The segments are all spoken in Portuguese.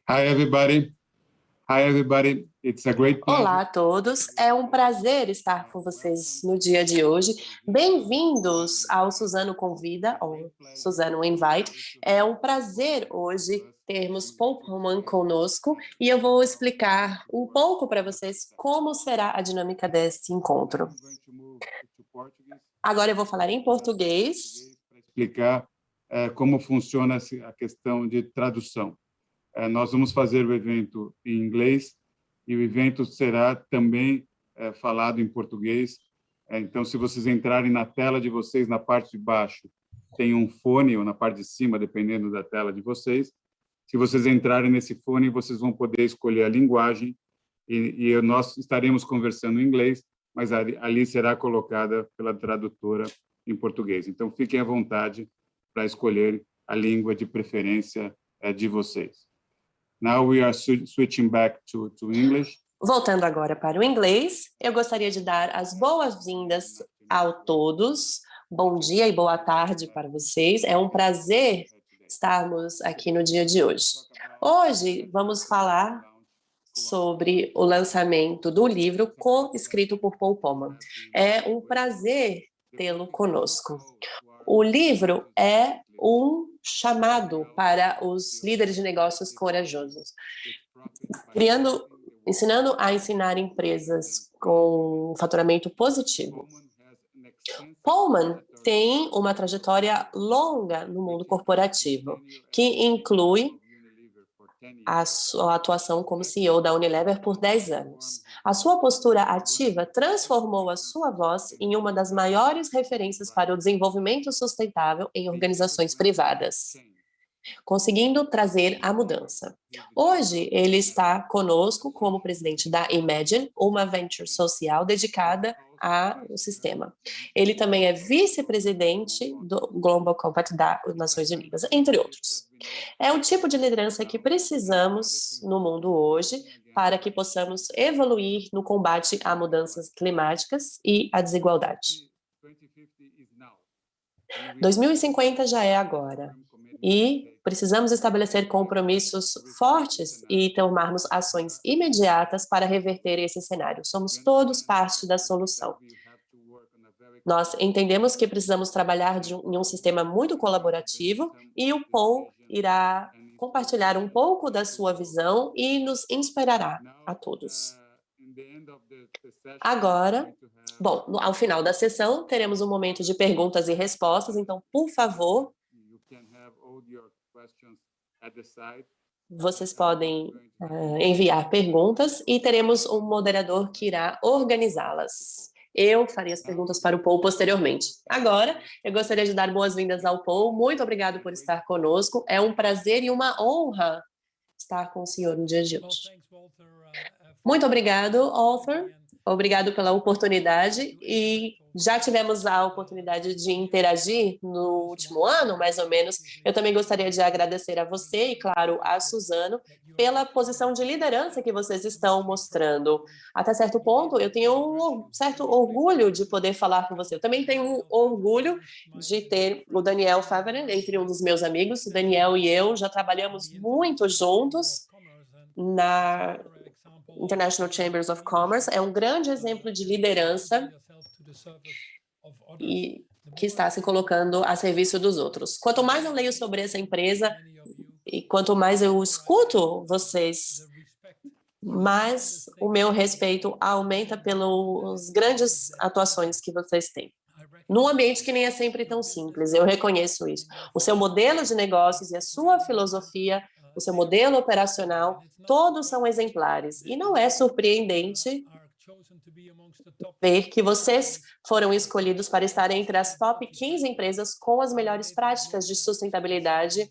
Hi, everybody. Hi, everybody. It's a great pleasure. Olá a todos, é um prazer estar com vocês no dia de hoje. Bem-vindos ao Suzano Convida, ou Suzano Invite. É um prazer hoje termos Paul Polman conosco e eu vou explicar um pouco para vocês como será a dinâmica deste encontro. Agora eu vou falar em português. Para explicar como funciona a questão de tradução. Nós vamos fazer o evento em inglês e o evento será também falado em português. Então, se vocês entrarem na tela de vocês, na parte de baixo, tem um fone, ou na parte de cima, dependendo da tela de vocês. Se vocês entrarem nesse fone, vocês vão poder escolher a linguagem e nós estaremos conversando em inglês, mas ali será colocada pela tradutora em português. Então, fiquem à vontade para escolher a língua de preferência de vocês. Now we are switching back to English. Voltando agora para o inglês, eu gostaria de dar as boas-vindas a todos. Bom dia e boa tarde para vocês. É um prazer estarmos aqui no dia de hoje. Hoje vamos falar sobre o lançamento do livro escrito por Paul Polman. É um prazer tê-lo conosco. O livro é um chamado para os líderes de negócios corajosos, ensinando a ensinar empresas com faturamento positivo. Polman tem uma trajetória longa no mundo corporativo, que inclui a sua atuação como CEO da Unilever por 10 anos. A sua postura ativa transformou a sua voz em uma das maiores referências para o desenvolvimento sustentável em organizações privadas, conseguindo trazer a mudança. Hoje, ele está conosco como presidente da Imagine, uma venture social dedicada ao sistema. Ele também é vice-presidente do Global Compact das Nações Unidas, entre outros. É um tipo de liderança que precisamos no mundo hoje para que possamos evoluir no combate a mudanças climáticas e à desigualdade. 2050 já é agora. E precisamos estabelecer compromissos fortes e tomarmos ações imediatas para reverter esse cenário. Somos todos parte da solução. Nós entendemos que precisamos trabalhar em um sistema muito colaborativo e o Paul irá compartilhar um pouco da sua visão e nos inspirará a todos. Agora, ao final da sessão, teremos um momento de perguntas e respostas, então, por favor, vocês podem enviar perguntas e teremos um moderador que irá organizá-las. Eu farei as perguntas para o Paul posteriormente. Agora, eu gostaria de dar boas-vindas ao Paul. Muito obrigado por estar conosco. É um prazer e uma honra estar com o senhor no dia de hoje. Muito obrigado, Arthur. Obrigado pela oportunidade e já tivemos a oportunidade de interagir no último ano, mais ou menos. Eu também gostaria de agradecer a você e, claro, a Suzano pela posição de liderança que vocês estão mostrando. Até certo ponto, eu tenho um certo orgulho de poder falar com você. Eu também tenho um orgulho de ter o Daniel Favre entre um dos meus amigos. O Daniel e eu já trabalhamos muito juntos na International Chambers of Commerce. É um grande exemplo de liderança e que está se colocando a serviço dos outros. Quanto mais eu leio sobre essa empresa e quanto mais eu escuto vocês, mais o meu respeito aumenta pelas grandes atuações que vocês têm. Num ambiente que nem é sempre tão simples, eu reconheço isso. O seu modelo de negócios e a sua filosofia, o seu modelo operacional, todos são exemplares. E não é surpreendente ver que vocês foram escolhidos para estar entre as top 15 empresas com as melhores práticas de sustentabilidade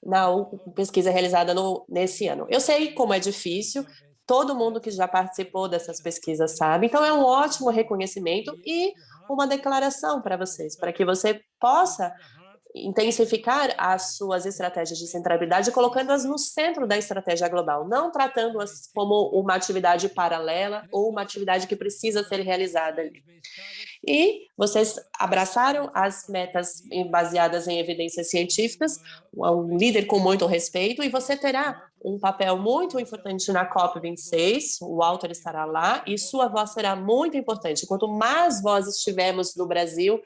na pesquisa realizada nesse ano. Eu sei como é difícil, todo mundo que já participou dessas pesquisas sabe, então é um ótimo reconhecimento e uma declaração para vocês, para que você possa intensificar as suas estratégias de centralidade, colocando-as no centro da estratégia global, não tratando-as como uma atividade paralela ou uma atividade que precisa ser realizada ali. E vocês abraçaram as metas baseadas em evidências científicas, um líder com muito respeito, e você terá um papel muito importante na COP26, o Walter estará lá, e sua voz será muito importante. Quanto mais vozes tivermos no Brasil,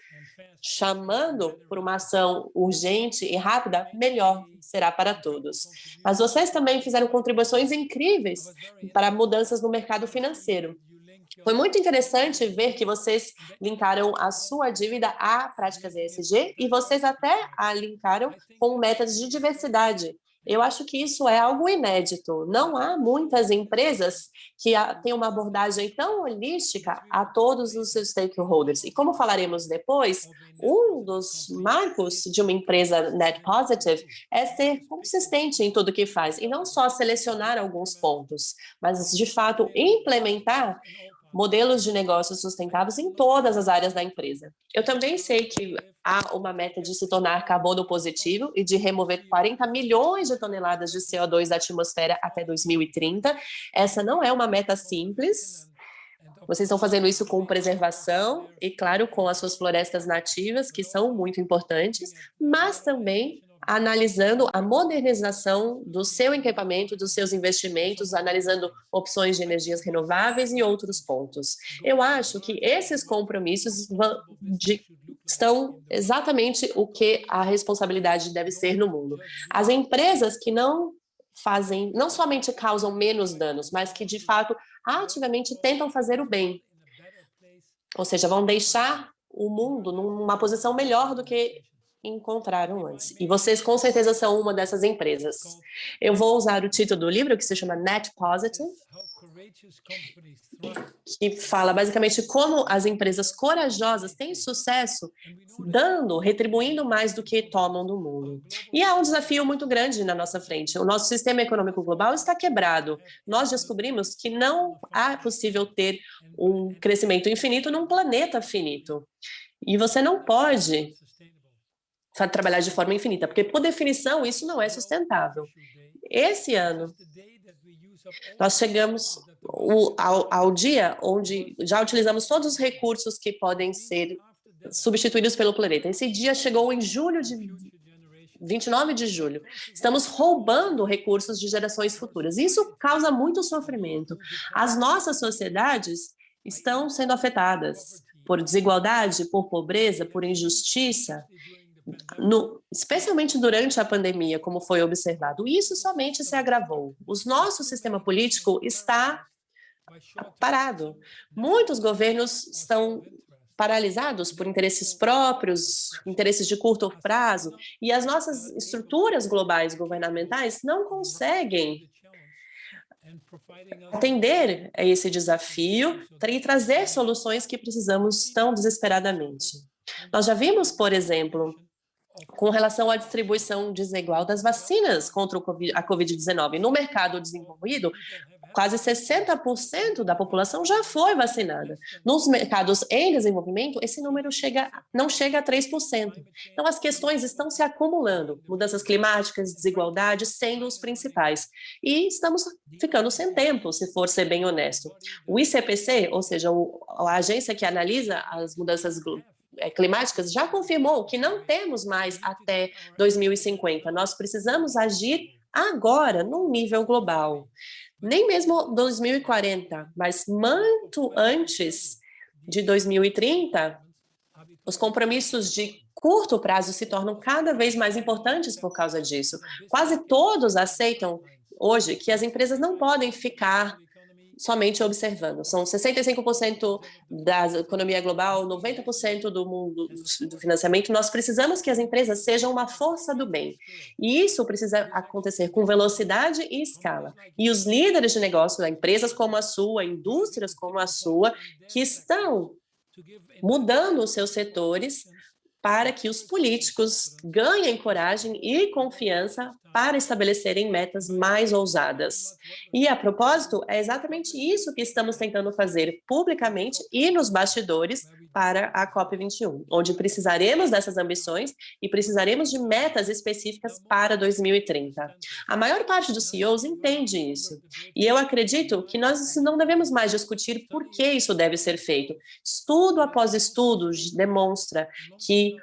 chamando por uma ação urgente e rápida, melhor será para todos. Mas vocês também fizeram contribuições incríveis para mudanças no mercado financeiro. Foi muito interessante ver que vocês linkaram a sua dívida a práticas ESG e vocês até a linkaram com metas de diversidade. Eu acho que isso é algo inédito. Não há muitas empresas que têm uma abordagem tão holística a todos os seus stakeholders. E como falaremos depois, um dos marcos de uma empresa net positive é ser consistente em tudo que faz e não só selecionar alguns pontos, mas de fato implementar modelos de negócios sustentáveis em todas as áreas da empresa. Eu também sei que há uma meta de se tornar carbono positivo e de remover 40 milhões de toneladas de CO2 da atmosfera até 2030. Essa não é uma meta simples. Vocês estão fazendo isso com preservação e, claro, com as suas florestas nativas, que são muito importantes, mas também analisando a modernização do seu equipamento, dos seus investimentos, analisando opções de energias renováveis e outros pontos. Eu acho que esses compromissos estão exatamente o que a responsabilidade deve ser no mundo. As empresas que não somente causam menos danos, mas que, de fato, ativamente tentam fazer o bem. Ou seja, vão deixar o mundo numa posição melhor do que encontraram antes. E vocês, com certeza, são uma dessas empresas. Eu vou usar o título do livro, que se chama Net Positive, que fala basicamente como as empresas corajosas têm sucesso retribuindo mais do que tomam do mundo. E há um desafio muito grande na nossa frente. O nosso sistema econômico global está quebrado. Nós descobrimos que não é possível ter um crescimento infinito num planeta finito. E você não pode trabalhar de forma infinita, porque, por definição, isso não é sustentável. Esse ano, nós chegamos ao dia onde já utilizamos todos os recursos que podem ser substituídos pelo planeta. Esse dia chegou em 29 de julho. Estamos roubando recursos de gerações futuras. Isso causa muito sofrimento. As nossas sociedades estão sendo afetadas por desigualdade, por pobreza, por injustiça, especialmente durante a pandemia, como foi observado. Isso somente se agravou. O nosso sistema político está parado. Muitos governos estão paralisados por interesses próprios, interesses de curto prazo, e as nossas estruturas globais governamentais não conseguem atender a esse desafio e trazer soluções que precisamos tão desesperadamente. Nós já vimos, por exemplo, com relação à distribuição desigual das vacinas contra a Covid-19. No mercado desenvolvido, quase 60% da população já foi vacinada. Nos mercados em desenvolvimento, esse número não chega a 3%. Então, as questões estão se acumulando. Mudanças climáticas, desigualdade, sendo os principais. E estamos ficando sem tempo, se for ser bem honesto. O ICPC, ou seja, a agência que analisa as mudanças climáticas, já confirmou que não temos mais até 2050. Nós precisamos agir agora, num nível global. Nem mesmo 2040, mas muito antes de 2030, os compromissos de curto prazo se tornam cada vez mais importantes por causa disso. Quase todos aceitam hoje que as empresas não podem ficar somente observando. São 65% da economia global, 90% do mundo do financiamento. Nós precisamos que as empresas sejam uma força do bem. E isso precisa acontecer com velocidade e escala. E os líderes de negócio, empresas como a sua, indústrias como a sua, que estão mudando os seus setores para que os políticos ganhem coragem e confiança para estabelecerem metas mais ousadas. E, a propósito, é exatamente isso que estamos tentando fazer publicamente e nos bastidores para a COP21, onde precisaremos dessas ambições e precisaremos de metas específicas para 2030. A maior parte dos CEOs entende isso. E eu acredito que nós não devemos mais discutir por que isso deve ser feito. Estudo após estudo demonstra que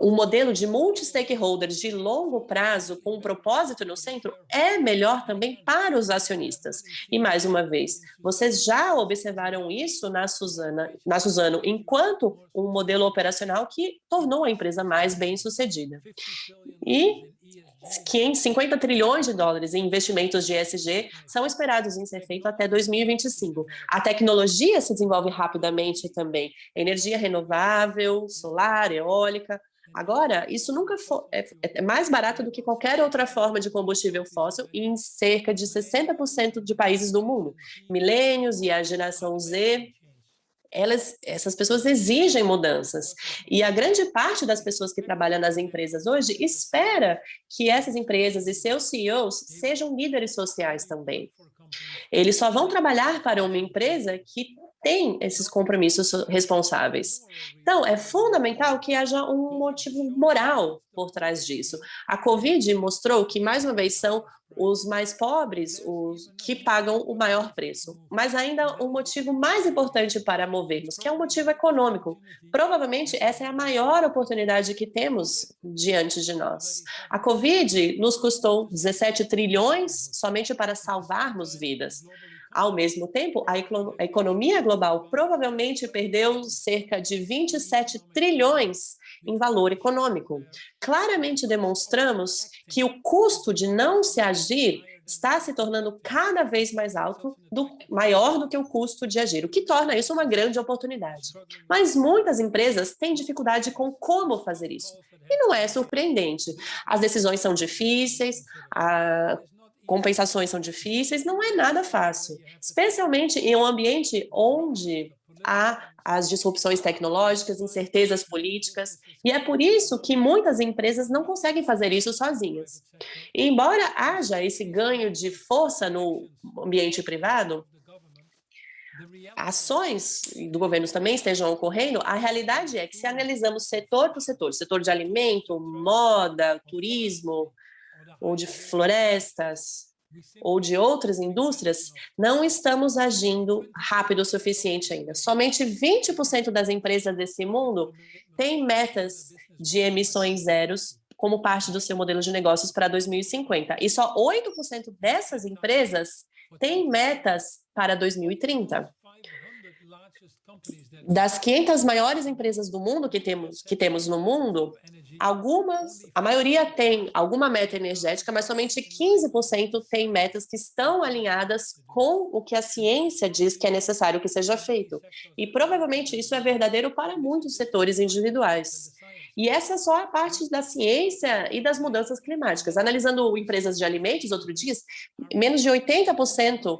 um modelo de multi-stakeholders de longo prazo, com um propósito no centro, é melhor também para os acionistas. E, mais uma vez, vocês já observaram isso na Suzano, enquanto um modelo operacional que tornou a empresa mais bem-sucedida. E 50 trilhões de dólares em investimentos de ESG são esperados em ser feito até 2025. A tecnologia se desenvolve rapidamente também. Energia renovável, solar, eólica. Agora, isso nunca é mais barato do que qualquer outra forma de combustível fóssil em cerca de 60% de países do mundo. Milênios e a geração Z, essas pessoas exigem mudanças. E a grande parte das pessoas que trabalham nas empresas hoje espera que essas empresas e seus CEOs sejam líderes sociais também. Eles só vão trabalhar para uma empresa que tem esses compromissos responsáveis. Então, é fundamental que haja um motivo moral por trás disso. A Covid mostrou que, mais uma vez, são os mais pobres os que pagam o maior preço. Mas ainda um motivo mais importante para movermos, que é um motivo econômico. Provavelmente, essa é a maior oportunidade que temos diante de nós. A Covid nos custou 17 trilhões somente para salvarmos vidas. Ao mesmo tempo, a economia global provavelmente perdeu cerca de 27 trilhões em valor econômico. Claramente demonstramos que o custo de não se agir está se tornando cada vez mais alto, maior do que o custo de agir, o que torna isso uma grande oportunidade. Mas muitas empresas têm dificuldade com como fazer isso. E não é surpreendente. As decisões são difíceis, compensações são difíceis, não é nada fácil, especialmente em um ambiente onde há as disrupções tecnológicas, incertezas políticas, e é por isso que muitas empresas não conseguem fazer isso sozinhas. E embora haja esse ganho de força no ambiente privado, ações do governo também estejam ocorrendo, a realidade é que se analisamos setor por setor de alimento, moda, turismo, ou de florestas, ou de outras indústrias, não estamos agindo rápido o suficiente ainda. Somente 20% das empresas desse mundo têm metas de emissões zeros como parte do seu modelo de negócios para 2050. E só 8% dessas empresas têm metas para 2030. Das 500 maiores empresas do mundo que temos no mundo, a maioria tem alguma meta energética, mas somente 15% tem metas que estão alinhadas com o que a ciência diz que é necessário que seja feito. E provavelmente isso é verdadeiro para muitos setores individuais. E essa é só a parte da ciência e das mudanças climáticas. Analisando empresas de alimentos, outro dia, menos de 80%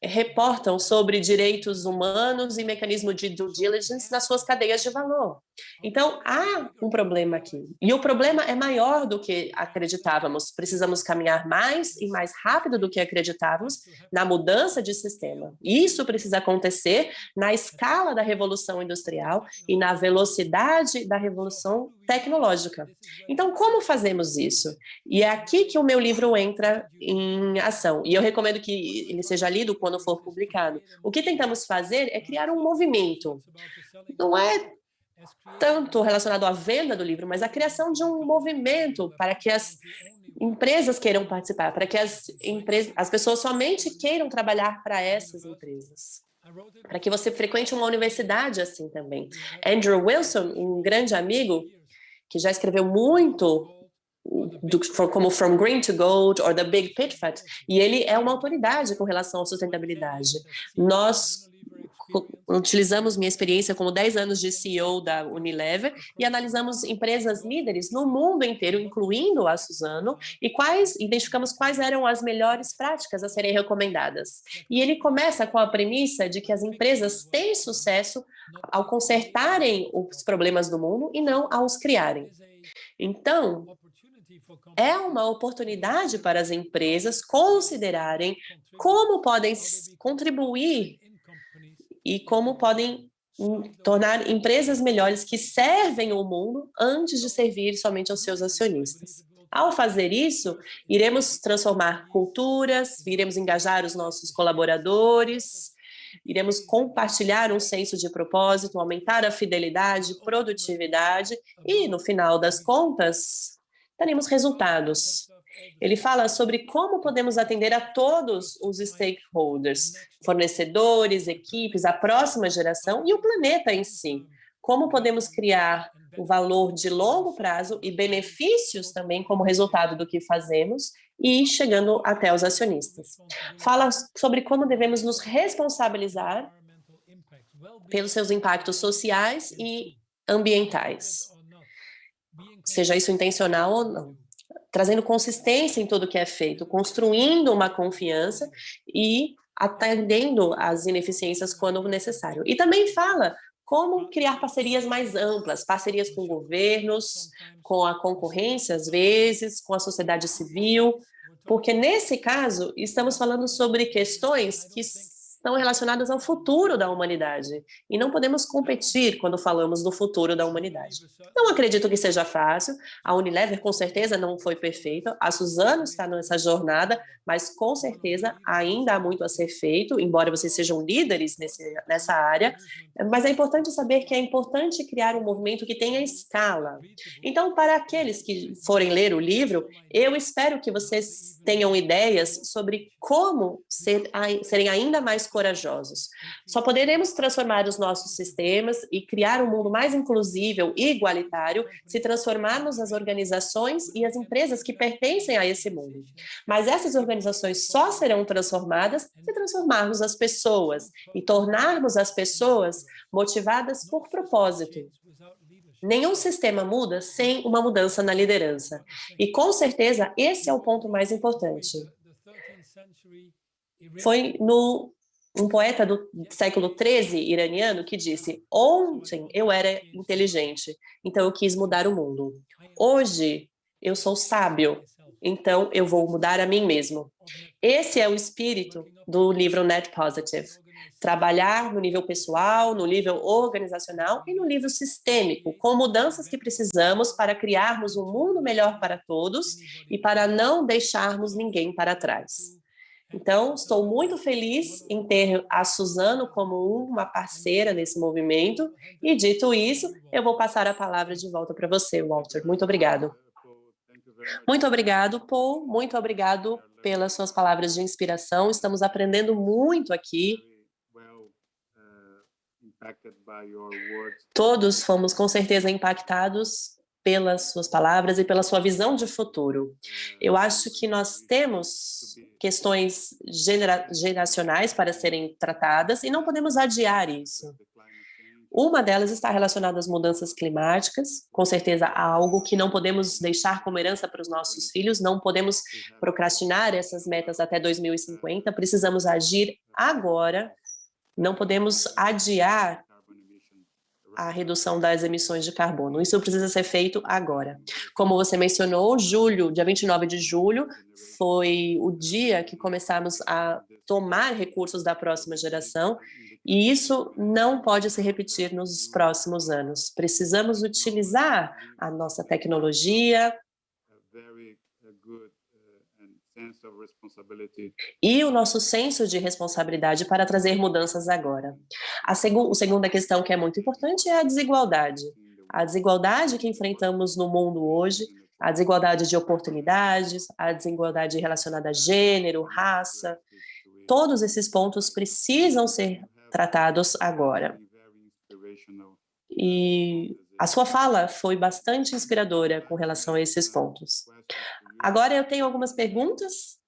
reportam sobre direitos humanos e mecanismo de due diligence nas suas cadeias de valor. Então, há um problema aqui. E o problema é maior do que acreditávamos. Precisamos caminhar mais e mais rápido do que acreditávamos na mudança de sistema. Isso precisa acontecer na escala da revolução industrial e na velocidade da revolução tecnológica. Então, como fazemos isso? E é aqui que o meu livro entra em ação. E eu recomendo que ele seja lido quando for publicado. O que tentamos fazer é criar um movimento. Não é tanto relacionado à venda do livro, mas a criação de um movimento para que as empresas queiram participar, para que as pessoas somente queiram trabalhar para essas empresas. Para que você frequente uma universidade assim também. Andrew Wilson, um grande amigo, que já escreveu muito como From Green to Gold or The Big Pit-Fat, e ele é uma autoridade com relação à sustentabilidade. Nós utilizamos minha experiência como 10 anos de CEO da Unilever e analisamos empresas líderes no mundo inteiro, incluindo a Suzano, e identificamos quais eram as melhores práticas a serem recomendadas. E ele começa com a premissa de que as empresas têm sucesso ao consertarem os problemas do mundo e não ao os criarem. Então, é uma oportunidade para as empresas considerarem como podem contribuir e como podem tornar empresas melhores que servem o mundo antes de servir somente aos seus acionistas. Ao fazer isso, iremos transformar culturas, iremos engajar os nossos colaboradores, iremos compartilhar um senso de propósito, aumentar a fidelidade, produtividade e, no final das contas, teremos resultados. Ele fala sobre como podemos atender a todos os stakeholders, fornecedores, equipes, a próxima geração e o planeta em si. Como podemos criar um valor de longo prazo e benefícios também como resultado do que fazemos e chegando até os acionistas. Fala sobre como devemos nos responsabilizar pelos seus impactos sociais e ambientais, seja isso intencional ou não, trazendo consistência em tudo que é feito, construindo uma confiança e atendendo às ineficiências quando necessário. E também fala como criar parcerias mais amplas, parcerias com governos, com a concorrência, às vezes, com a sociedade civil, porque, nesse caso, estamos falando sobre questões que estão relacionadas ao futuro da humanidade, e não podemos competir quando falamos do futuro da humanidade. Não acredito que seja fácil, a Unilever com certeza não foi perfeita, a Suzano está nessa jornada, mas com certeza ainda há muito a ser feito, embora vocês sejam líderes nessa área, mas é importante saber que é importante criar um movimento que tenha escala. Então, para aqueles que forem ler o livro, eu espero que vocês tenham ideias sobre como serem ainda mais corajosos. Só poderemos transformar os nossos sistemas e criar um mundo mais inclusivo e igualitário se transformarmos as organizações e as empresas que pertencem a esse mundo. Mas essas organizações só serão transformadas se transformarmos as pessoas e tornarmos as pessoas motivadas por propósito. Nenhum sistema muda sem uma mudança na liderança. E, com certeza, esse é o ponto mais importante. Foi um poeta do século XIII, iraniano, que disse: ontem eu era inteligente, então eu quis mudar o mundo. Hoje eu sou sábio, então eu vou mudar a mim mesmo. Esse é o espírito do livro Net Positive. Trabalhar no nível pessoal, no nível organizacional e no nível sistêmico, com mudanças que precisamos para criarmos um mundo melhor para todos e para não deixarmos ninguém para trás. Então, estou muito feliz em ter a Suzano como uma parceira nesse movimento e, dito isso, eu vou passar a palavra de volta para você, Walter. Muito obrigado. Muito obrigado, Paul. Muito obrigado pelas suas palavras de inspiração. Estamos aprendendo muito aqui. Todos fomos, com certeza, impactados pelas suas palavras e pela sua visão de futuro. Eu acho que nós temos questões geracionais para serem tratadas e não podemos adiar isso. Uma delas está relacionada às mudanças climáticas, com certeza há algo que não podemos deixar como herança para os nossos filhos, não podemos procrastinar essas metas até 2050, precisamos agir agora, não podemos adiar a redução das emissões de carbono. Isso precisa ser feito agora. Como você mencionou, dia 29 de julho, foi o dia que começamos a tomar recursos da próxima geração, e isso não pode se repetir nos próximos anos. Precisamos utilizar a nossa tecnologia e o nosso senso de responsabilidade para trazer mudanças agora. A segunda questão que é muito importante é a desigualdade. A desigualdade que enfrentamos no mundo hoje, a desigualdade de oportunidades, a desigualdade relacionada a gênero, raça, todos esses pontos precisam ser tratados agora. E a sua fala foi bastante inspiradora com relação a esses pontos. Agora eu tenho algumas perguntas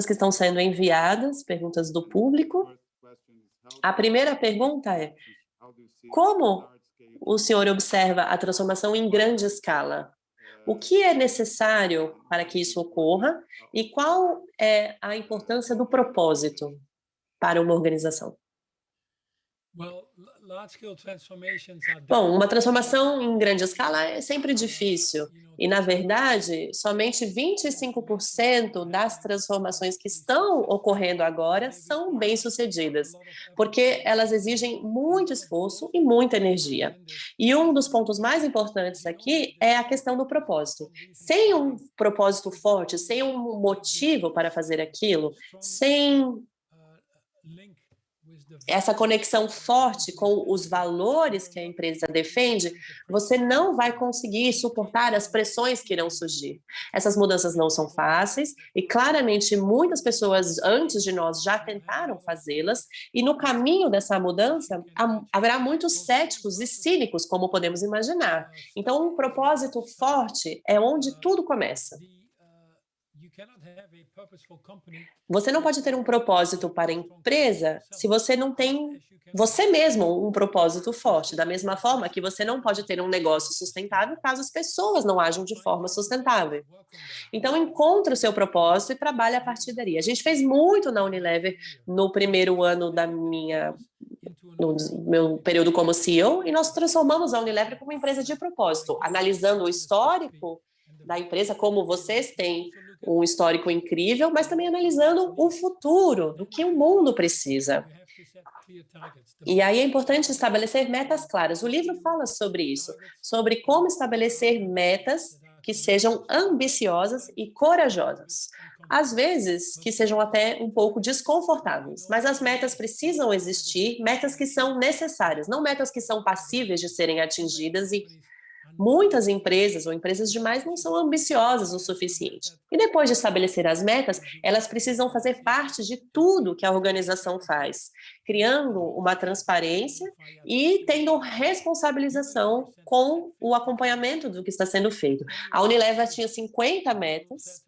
que estão sendo enviadas, perguntas do público. A primeira pergunta é: como o senhor observa a transformação em grande escala? O que é necessário para que isso ocorra e qual é a importância do propósito para uma organização? Bom, uma transformação em grande escala é sempre difícil e, na verdade, somente 25% das transformações que estão ocorrendo agora são bem-sucedidas, porque elas exigem muito esforço e muita energia. E um dos pontos mais importantes aqui é a questão do propósito. Sem um propósito forte, sem um motivo para fazer aquilo, sem essa conexão forte com os valores que a empresa defende, você não vai conseguir suportar as pressões que irão surgir. Essas mudanças não são fáceis e, claramente, muitas pessoas antes de nós já tentaram fazê-las e, no caminho dessa mudança, haverá muitos céticos e cínicos, como podemos imaginar. Então, um propósito forte é onde tudo começa. Você não pode ter um propósito para a empresa se você não tem você mesmo um propósito forte, da mesma forma que você não pode ter um negócio sustentável caso as pessoas não ajam de forma sustentável. Então, encontre o seu propósito e trabalhe a partir daí. A gente fez muito na Unilever no primeiro ano no meu período como CEO, e nós transformamos a Unilever como uma empresa de propósito, analisando o histórico da empresa, como vocês têm um histórico incrível, mas também analisando o futuro, do que o mundo precisa. E aí é importante estabelecer metas claras. O livro fala sobre isso, sobre como estabelecer metas que sejam ambiciosas e corajosas. Às vezes, que sejam até um pouco desconfortáveis, mas as metas precisam existir, metas que são necessárias, não metas que são passíveis de serem atingidas e muitas empresas ou empresas demais não são ambiciosas o suficiente. E depois de estabelecer as metas, elas precisam fazer parte de tudo que a organização faz, criando uma transparência e tendo responsabilização com o acompanhamento do que está sendo feito. A Unilever tinha 50 metas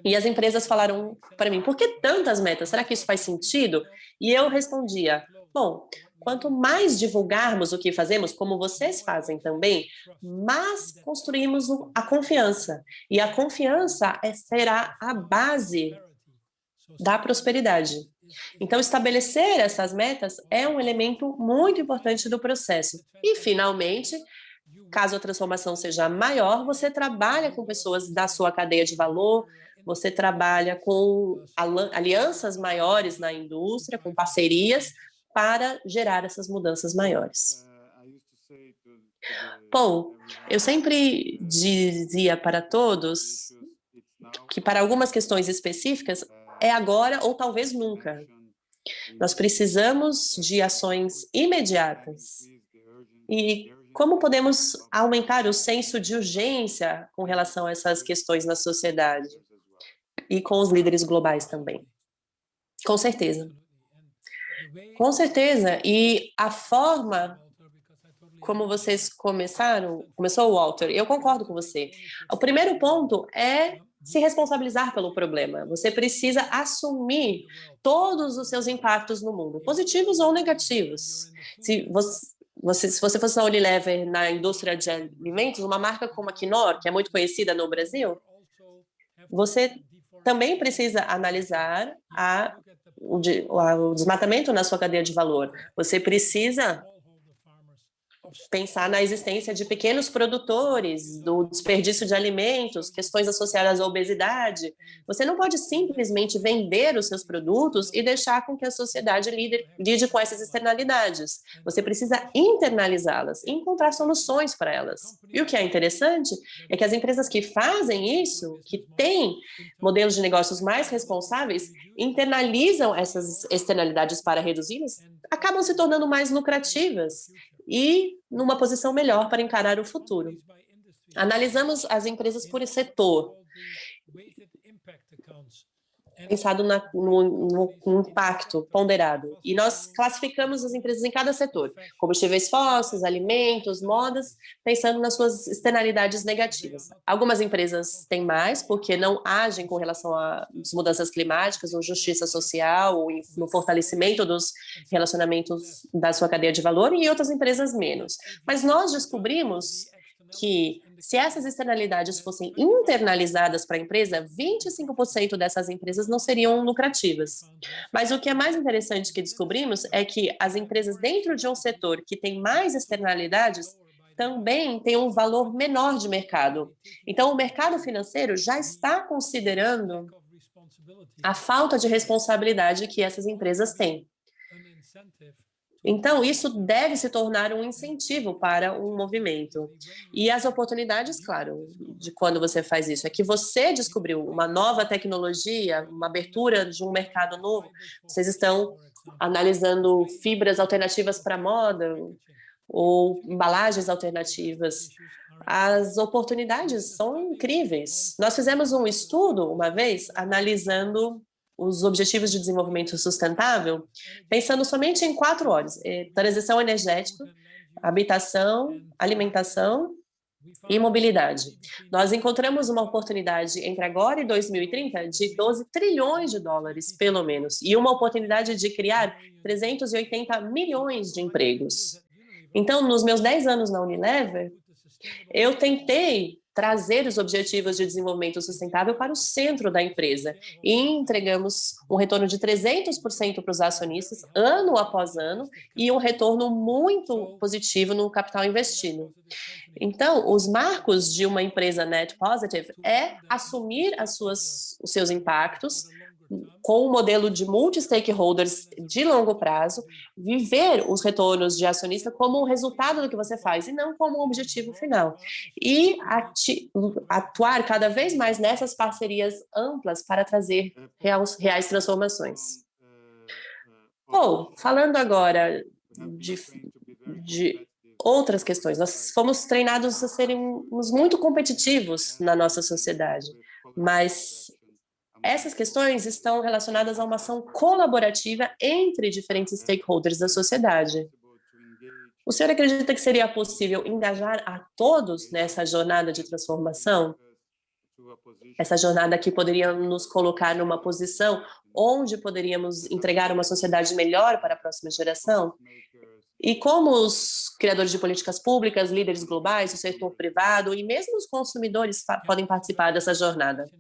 e as empresas falaram para mim, por que tantas metas? Será que isso faz sentido? E eu respondia, bom, quanto mais divulgarmos o que fazemos, como vocês fazem também, mais construímos a confiança. E a confiança será a base da prosperidade. Então, estabelecer essas metas é um elemento muito importante do processo. E, finalmente, caso a transformação seja maior, você trabalha com pessoas da sua cadeia de valor, você trabalha com alianças maiores na indústria, com parcerias, para gerar essas mudanças maiores. Bom, eu sempre dizia para todos que para algumas questões específicas é agora ou talvez nunca. Nós precisamos de ações imediatas. E como podemos aumentar o senso de urgência com relação a essas questões na sociedade e com os líderes globais também? Com certeza. Com certeza, e a forma como vocês começou, Walter, eu concordo com você. O primeiro ponto é se responsabilizar pelo problema. Você precisa assumir todos os seus impactos no mundo, positivos ou negativos. Se você fosse na Unilever, na indústria de alimentos, uma marca como a Knorr, que é muito conhecida no Brasil, você também precisa analisar o desmatamento na sua cadeia de valor. Você precisa pensar na existência de pequenos produtores, do desperdício de alimentos, questões associadas à obesidade. Você não pode simplesmente vender os seus produtos e deixar com que a sociedade lide com essas externalidades. Você precisa internalizá-las e encontrar soluções para elas. E o que é interessante é que as empresas que fazem isso, que têm modelos de negócios mais responsáveis, internalizam essas externalidades para reduzi-las, acabam se tornando mais lucrativas e numa posição melhor para encarar o futuro. Analisamos as empresas por setor, pensado no impacto ponderado. E nós classificamos as empresas em cada setor, combustíveis fósseis, alimentos, modas, pensando nas suas externalidades negativas. Algumas empresas têm mais, porque não agem com relação às mudanças climáticas, ou justiça social, ou no fortalecimento dos relacionamentos da sua cadeia de valor, e outras empresas menos. Mas nós descobrimos que, se essas externalidades fossem internalizadas para a empresa, 25% dessas empresas não seriam lucrativas. Mas o que é mais interessante que descobrimos é que as empresas dentro de um setor que tem mais externalidades também têm um valor menor de mercado. Então, o mercado financeiro já está considerando a falta de responsabilidade que essas empresas têm. Então, isso deve se tornar um incentivo para um movimento. E as oportunidades, claro, de quando você faz isso, é que você descobriu uma nova tecnologia, uma abertura de um mercado novo, vocês estão analisando fibras alternativas para moda ou embalagens alternativas. As oportunidades são incríveis. Nós fizemos um estudo, uma vez, analisando os Objetivos de Desenvolvimento Sustentável, pensando somente em 4 horas: transição energética, habitação, alimentação e mobilidade. Nós encontramos uma oportunidade entre agora e 2030 de 12 trilhões de dólares, pelo menos, e uma oportunidade de criar 380 milhões de empregos. Então, nos meus 10 anos na Unilever, eu tentei trazer os Objetivos de Desenvolvimento Sustentável para o centro da empresa e entregamos um retorno de 300% para os acionistas, ano após ano, e um retorno muito positivo no capital investido. Então, os marcos de uma empresa net positive é assumir os seus impactos com um modelo de multi-stakeholders de longo prazo, viver os retornos de acionista como um resultado do que você faz e não como um objetivo final. E atuar cada vez mais nessas parcerias amplas para trazer reais transformações. Bom, falando agora de outras questões, nós fomos treinados a sermos muito competitivos na nossa sociedade, mas essas questões estão relacionadas a uma ação colaborativa entre diferentes stakeholders da sociedade. O senhor acredita que seria possível engajar a todos nessa jornada de transformação? Essa jornada que poderia nos colocar numa posição onde poderíamos entregar uma sociedade melhor para a próxima geração? E como os criadores de políticas públicas, líderes globais, o setor privado e mesmo os consumidores podem participar dessa jornada?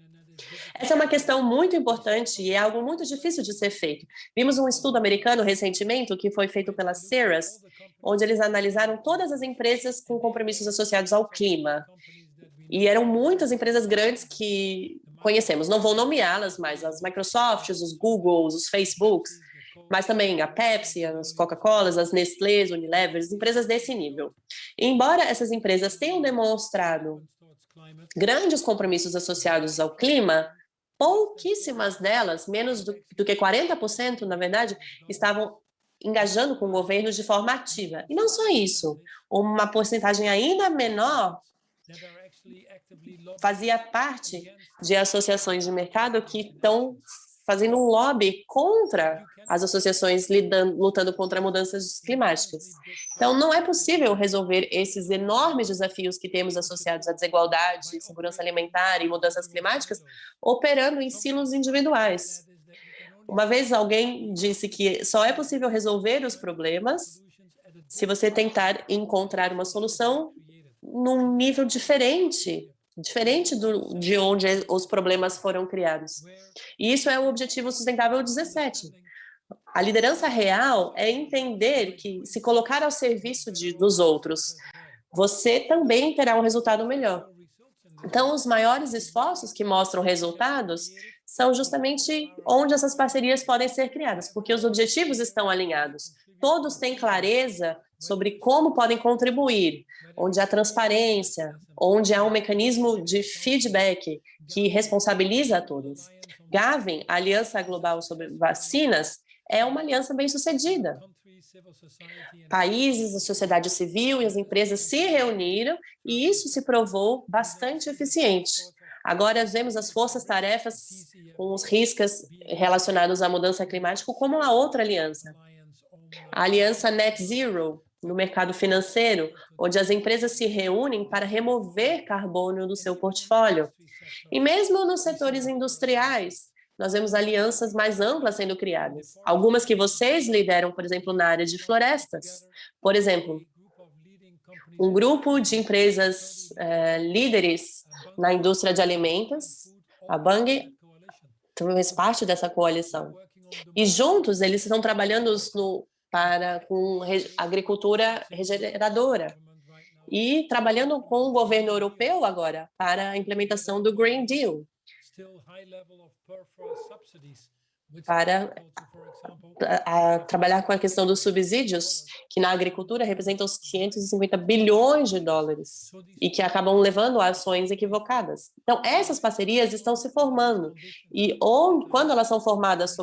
Essa é uma questão muito importante e é algo muito difícil de ser feito. Vimos um estudo americano recentemente, que foi feito pela Ceres, onde eles analisaram todas as empresas com compromissos associados ao clima. E eram muitas empresas grandes que conhecemos. Não vou nomeá-las, mas as Microsofts, os Googles, os Facebooks, mas também a Pepsi, as Coca-Colas, as Nestlés, Unilever, empresas desse nível. E embora essas empresas tenham demonstrado grandes compromissos associados ao clima, pouquíssimas delas, menos do que 40%, na verdade, estavam engajando com o governo de forma ativa. E não só isso, uma porcentagem ainda menor fazia parte de associações de mercado que estão fazendo um lobby contra as associações lutando contra mudanças climáticas. Então, não é possível resolver esses enormes desafios que temos associados à desigualdade, segurança alimentar e mudanças climáticas operando em silos individuais. Uma vez alguém disse que só é possível resolver os problemas se você tentar encontrar uma solução num nível diferente de onde os problemas foram criados. E isso é o Objetivo Sustentável 17. A liderança real é entender que, se colocar ao serviço dos outros, você também terá um resultado melhor. Então, os maiores esforços que mostram resultados são justamente onde essas parcerias podem ser criadas, porque os objetivos estão alinhados. Todos têm clareza sobre como podem contribuir, onde há transparência, onde há um mecanismo de feedback que responsabiliza a todos. Gavi, a Aliança Global sobre Vacinas, é uma aliança bem-sucedida. Países, a sociedade civil e as empresas se reuniram e isso se provou bastante eficiente. Agora vemos as forças-tarefas com os riscos relacionados à mudança climática como uma outra aliança. A aliança Net Zero, no mercado financeiro, onde as empresas se reúnem para remover carbono do seu portfólio. E mesmo nos setores industriais, nós vemos alianças mais amplas sendo criadas. Algumas que vocês lideram, por exemplo, na área de florestas. Por exemplo, um grupo de empresas líderes na indústria de alimentos, a Bunge, faz parte dessa coalição. E juntos eles estão trabalhando com agricultura regeneradora e trabalhando com o governo europeu agora para a implementação do Green Deal. para trabalhar com a questão dos subsídios, que na agricultura representam os 550 bilhões de dólares e que acabam levando a ações equivocadas. Então, essas parcerias estão se formando e quando elas são formadas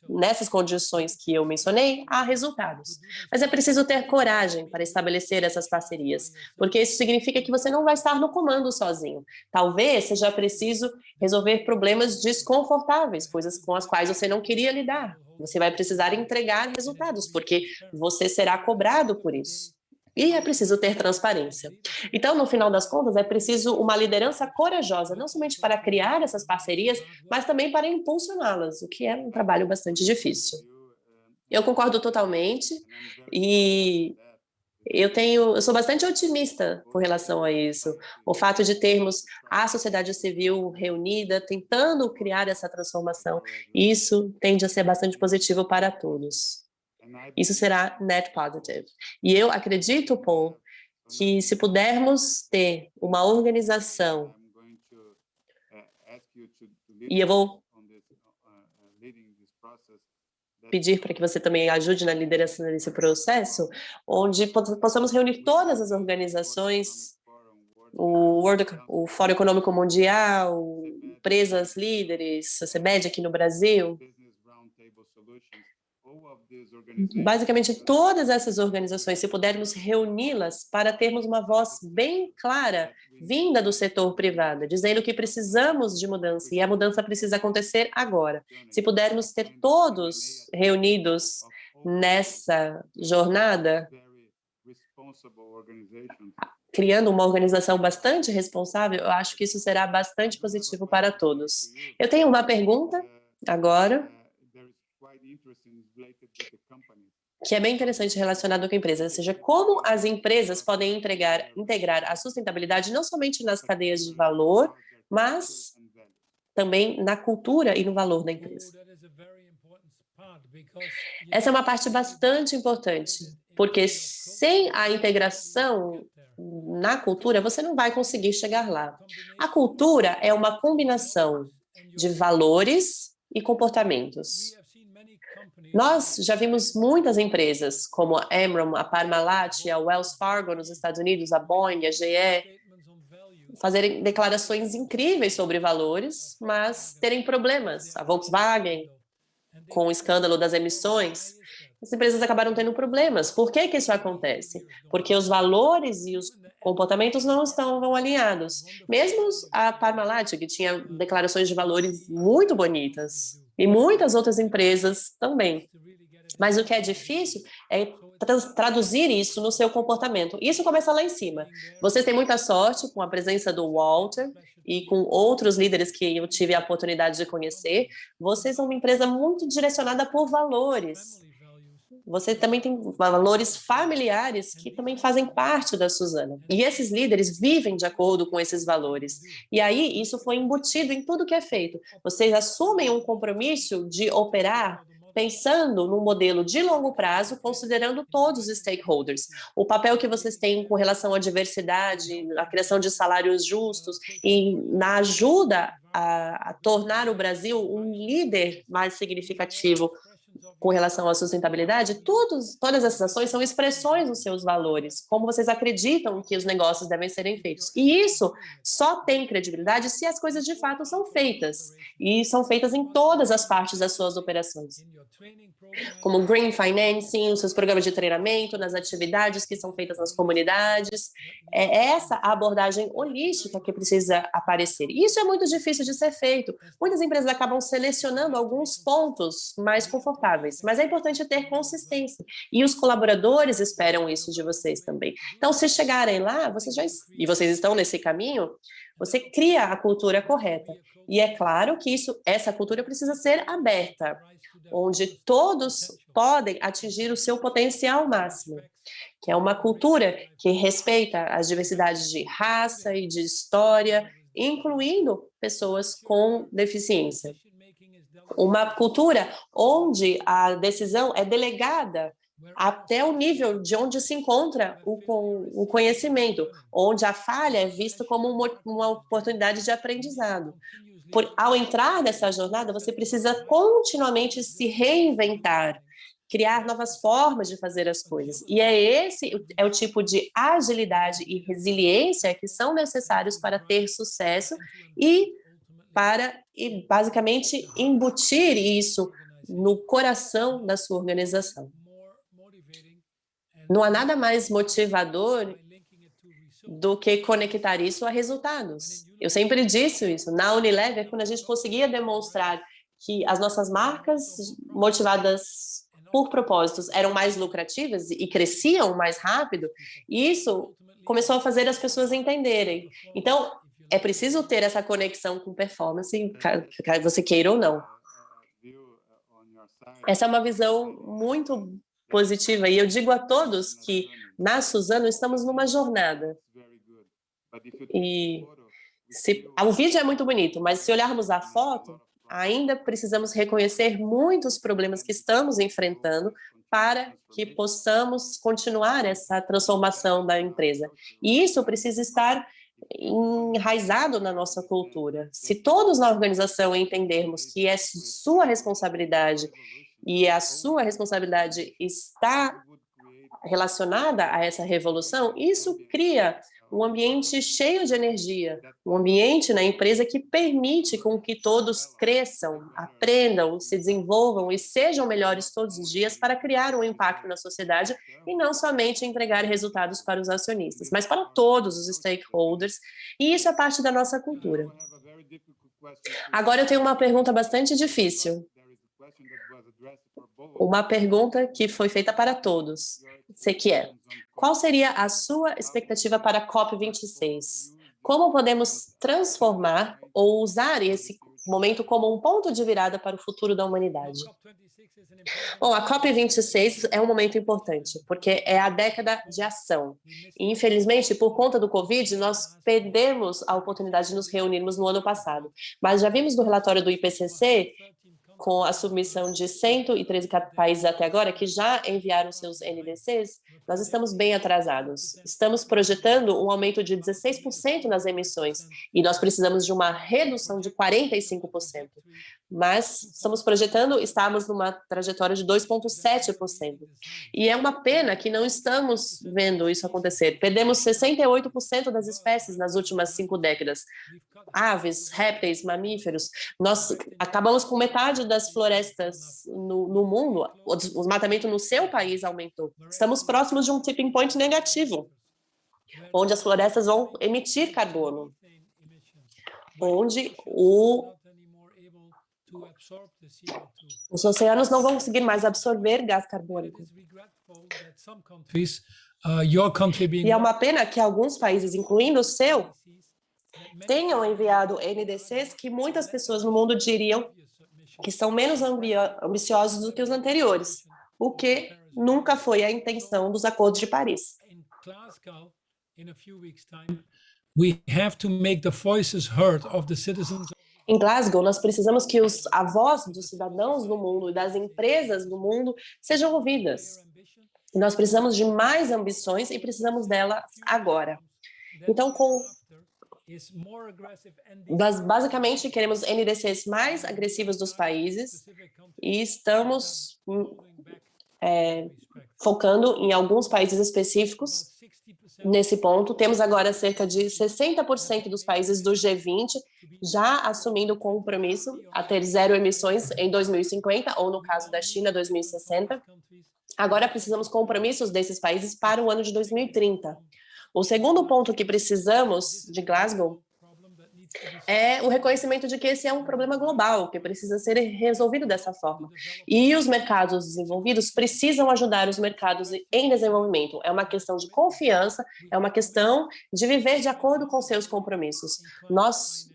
nessas condições que eu mencionei, há resultados. Mas é preciso ter coragem para estabelecer essas parcerias, porque isso significa que você não vai estar no comando sozinho. Talvez seja preciso resolver problemas desconfortáveis, coisas com as quais você não queria lidar. Você vai precisar entregar resultados, porque você será cobrado por isso. E é preciso ter transparência. Então, no final das contas, é preciso uma liderança corajosa, não somente para criar essas parcerias, mas também para impulsioná-las, o que é um trabalho bastante difícil. Eu concordo totalmente e eu sou bastante otimista com relação a isso. O fato de termos a sociedade civil reunida, tentando criar essa transformação, isso tende a ser bastante positivo para todos. Isso será net positive. E eu acredito, Paul, que se pudermos ter uma organização, e eu vou pedir para que você também ajude na liderança nesse processo, onde possamos reunir todas as organizações, o Fórum Econômico Mundial, empresas líderes, a CEBED aqui no Brasil, basicamente todas essas organizações, se pudermos reuni-las para termos uma voz bem clara, vinda do setor privado, dizendo que precisamos de mudança e a mudança precisa acontecer agora. Se pudermos ter todos reunidos nessa jornada, criando uma organização bastante responsável, eu acho que isso será bastante positivo para todos. Eu tenho uma pergunta agora, que é bem interessante relacionado com a empresa, ou seja, como as empresas podem integrar a sustentabilidade não somente nas cadeias de valor, mas também na cultura e no valor da empresa. Essa é uma parte bastante importante, porque sem a integração na cultura, você não vai conseguir chegar lá. A cultura é uma combinação de valores e comportamentos. Nós já vimos muitas empresas, como a Enron, a Parmalat, a Wells Fargo nos Estados Unidos, a Boeing, a GE, fazerem declarações incríveis sobre valores, mas terem problemas. A Volkswagen, com o escândalo das emissões, as empresas acabaram tendo problemas. Por que que isso acontece? Porque os valores e os comportamentos não estão alinhados. Mesmo a Parmalat, que tinha declarações de valores muito bonitas, e muitas outras empresas também. Mas o que é difícil é traduzir isso no seu comportamento. Isso começa lá em cima. Vocês têm muita sorte com a presença do Walter e com outros líderes que eu tive a oportunidade de conhecer. Vocês são uma empresa muito direcionada por valores. Você também tem valores familiares que também fazem parte da Suzano. E esses líderes vivem de acordo com esses valores. E aí, isso foi embutido em tudo que é feito. Vocês assumem um compromisso de operar pensando num modelo de longo prazo, considerando todos os stakeholders. O papel que vocês têm com relação à diversidade, a criação de salários justos e na ajuda a tornar o Brasil um líder mais significativo com relação à sustentabilidade, todas essas ações são expressões dos seus valores, como vocês acreditam que os negócios devem serem feitos. E isso só tem credibilidade se as coisas de fato são feitas, e são feitas em todas as partes das suas operações. Como Green Financing, os seus programas de treinamento, nas atividades que são feitas nas comunidades. É essa a abordagem holística que precisa aparecer. E isso é muito difícil de ser feito. Muitas empresas acabam selecionando alguns pontos mais confortáveis, mas é importante ter consistência. E os colaboradores esperam isso de vocês também. Então, se chegarem lá, e vocês estão nesse caminho, você cria a cultura correta. E é claro que essa cultura precisa ser aberta, onde todos podem atingir o seu potencial máximo, que é uma cultura que respeita as diversidades de raça e de história, incluindo pessoas com deficiência. Uma cultura onde a decisão é delegada até o nível de onde se encontra o conhecimento, onde a falha é vista como uma oportunidade de aprendizado. Ao entrar nessa jornada, você precisa continuamente se reinventar, criar novas formas de fazer as coisas. E esse é o tipo de agilidade e resiliência que são necessários para ter sucesso e basicamente embutir isso no coração da sua organização. Não há nada mais motivador do que conectar isso a resultados. Eu sempre disse isso. Na Unilever, quando a gente conseguia demonstrar que as nossas marcas motivadas por propósitos eram mais lucrativas e cresciam mais rápido, isso começou a fazer as pessoas entenderem. Então, é preciso ter essa conexão com performance, caso você queira ou não. Essa é uma visão muito positiva, e eu digo a todos que na Suzano estamos numa jornada. E o vídeo é muito bonito, mas se olharmos a foto, ainda precisamos reconhecer muitos problemas que estamos enfrentando para que possamos continuar essa transformação da empresa. E isso precisa estar enraizado na nossa cultura. Se todos na organização entendermos que é sua responsabilidade e a sua responsabilidade está relacionada a essa revolução, isso cria um ambiente cheio de energia, um ambiente na empresa que permite com que todos cresçam, aprendam, se desenvolvam e sejam melhores todos os dias para criar um impacto na sociedade e não somente entregar resultados para os acionistas, mas para todos os stakeholders, e isso é parte da nossa cultura. Agora eu tenho uma pergunta bastante difícil. Uma pergunta que foi feita para todos, que é: qual seria a sua expectativa para a COP26? Como podemos transformar ou usar esse momento como um ponto de virada para o futuro da humanidade? Bom, a COP26 é um momento importante, porque é a década de ação. E, infelizmente, por conta do Covid, nós perdemos a oportunidade de nos reunirmos no ano passado. Mas já vimos no relatório do IPCC, com a submissão de 113 países até agora, que já enviaram seus NDCs, nós estamos bem atrasados. Estamos projetando um aumento de 16% nas emissões, e nós precisamos de uma redução de 45%. Mas estamos projetando, estamos numa trajetória de 2,7%. E é uma pena que não estamos vendo isso acontecer. Perdemos 68% das espécies nas últimas 5 décadas. Aves, répteis, mamíferos. Nós acabamos com metade das florestas no mundo. O desmatamento no seu país aumentou. Estamos próximos de um tipping point negativo, onde as florestas vão emitir carbono, onde os oceanos não vão conseguir mais absorver gás carbônico. E é uma pena que alguns países, incluindo o seu, tenham enviado NDCs que muitas pessoas no mundo diriam que são menos ambiciosos do que os anteriores, o que nunca foi a intenção dos Acordos de Paris. Em Glasgow, nós precisamos que a voz dos cidadãos do mundo e das empresas do mundo sejam ouvidas. Nós precisamos de mais ambições e precisamos delas agora. Então, nós basicamente queremos NDCs mais agressivos dos países e estamos focando em alguns países específicos nesse ponto. Temos agora cerca de 60% dos países do G20 já assumindo o compromisso a ter zero emissões em 2050, ou no caso da China, 2060. Agora precisamos compromissos desses países para o ano de 2030. O segundo ponto que precisamos de Glasgow é o reconhecimento de que esse é um problema global, que precisa ser resolvido dessa forma. E os mercados desenvolvidos precisam ajudar os mercados em desenvolvimento. É uma questão de confiança, é uma questão de viver de acordo com seus compromissos. Nós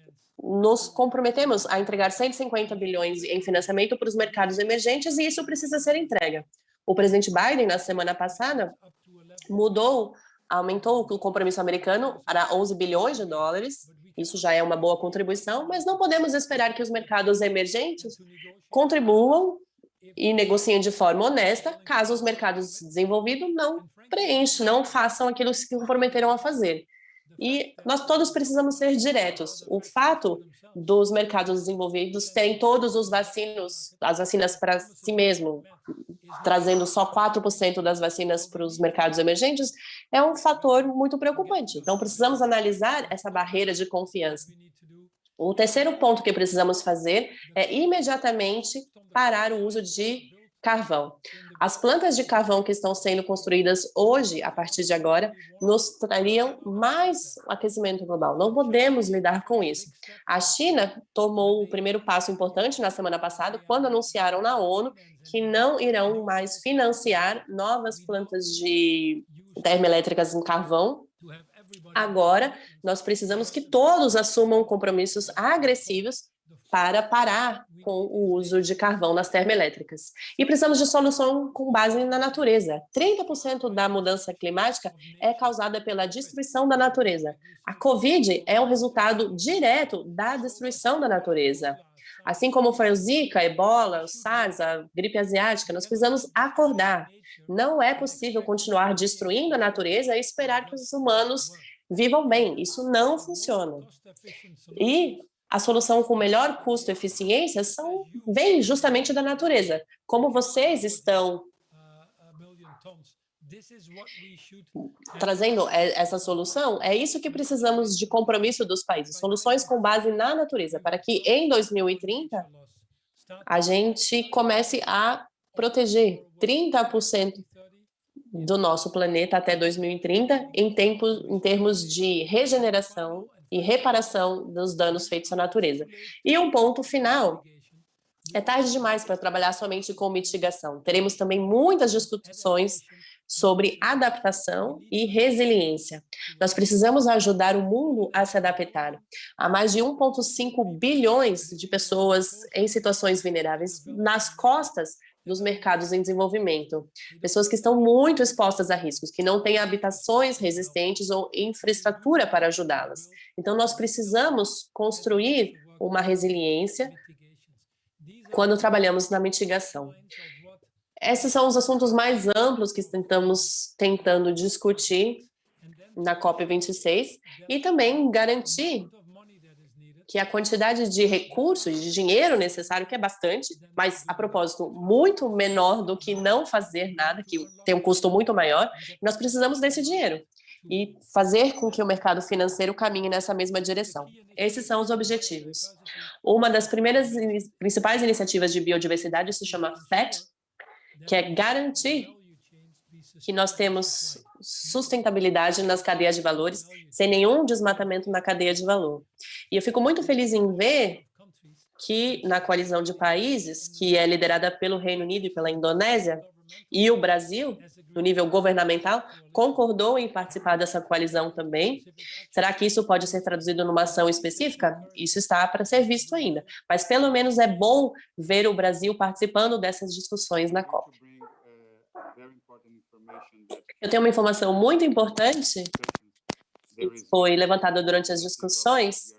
nos comprometemos a entregar 150 bilhões em financiamento para os mercados emergentes, e isso precisa ser entregue. O presidente Biden, na semana passada, aumentou o compromisso americano para 11 bilhões de dólares. Isso já é uma boa contribuição, mas não podemos esperar que os mercados emergentes contribuam e negociem de forma honesta, caso os mercados desenvolvidos não preenchem, não façam aquilo que se comprometeram a fazer. E nós todos precisamos ser diretos. O fato dos mercados desenvolvidos terem todos as vacinas para si mesmo, trazendo só 4% das vacinas para os mercados emergentes, é um fator muito preocupante. Então, precisamos analisar essa barreira de confiança. O terceiro ponto que precisamos fazer é imediatamente parar o uso de carvão. As plantas de carvão que estão sendo construídas hoje, a partir de agora, nos trariam mais aquecimento global. Não podemos lidar com isso. A China tomou o primeiro passo importante na semana passada, quando anunciaram na ONU que não irão mais financiar novas plantas de termoelétricas em carvão. Agora, nós precisamos que todos assumam compromissos agressivos para parar com o uso de carvão nas termoelétricas. E precisamos de solução com base na natureza. 30% da mudança climática é causada pela destruição da natureza. A Covid é um resultado direto da destruição da natureza. Assim como foi o Zika, a Ebola, o SARS, a gripe asiática, nós precisamos acordar. Não é possível continuar destruindo a natureza e esperar que os humanos vivam bem. Isso não funciona. E a solução com melhor custo e eficiência vem justamente da natureza. Como vocês estão trazendo essa solução, é isso que precisamos de compromisso dos países, soluções com base na natureza, para que em 2030 a gente comece a proteger 30% do nosso planeta até 2030 em termos de regeneração e reparação dos danos feitos à natureza. E um ponto final, é tarde demais para trabalhar somente com mitigação. Teremos também muitas discussões sobre adaptação e resiliência. Nós precisamos ajudar o mundo a se adaptar. Há mais de 1,5 bilhões de pessoas em situações vulneráveis nas costas dos mercados em desenvolvimento. Pessoas que estão muito expostas a riscos, que não têm habitações resistentes ou infraestrutura para ajudá-las. Então, nós precisamos construir uma resiliência quando trabalhamos na mitigação. Esses são os assuntos mais amplos que estamos tentando discutir na COP26 e também garantir que a quantidade de recursos, de dinheiro necessário, que é bastante, mas a propósito muito menor do que não fazer nada, que tem um custo muito maior, nós precisamos desse dinheiro e fazer com que o mercado financeiro caminhe nessa mesma direção. Esses são os objetivos. Uma das principais iniciativas de biodiversidade se chama FET, que é garantir que nós temos sustentabilidade nas cadeias de valores, sem nenhum desmatamento na cadeia de valor. E eu fico muito feliz em ver que na coalizão de países, que é liderada pelo Reino Unido e pela Indonésia, e o Brasil, no nível governamental, concordou em participar dessa coalizão também. Será que isso pode ser traduzido numa ação específica? Isso está para ser visto ainda. Mas pelo menos é bom ver o Brasil participando dessas discussões na COP. Eu tenho uma informação muito importante que foi levantada durante as discussões,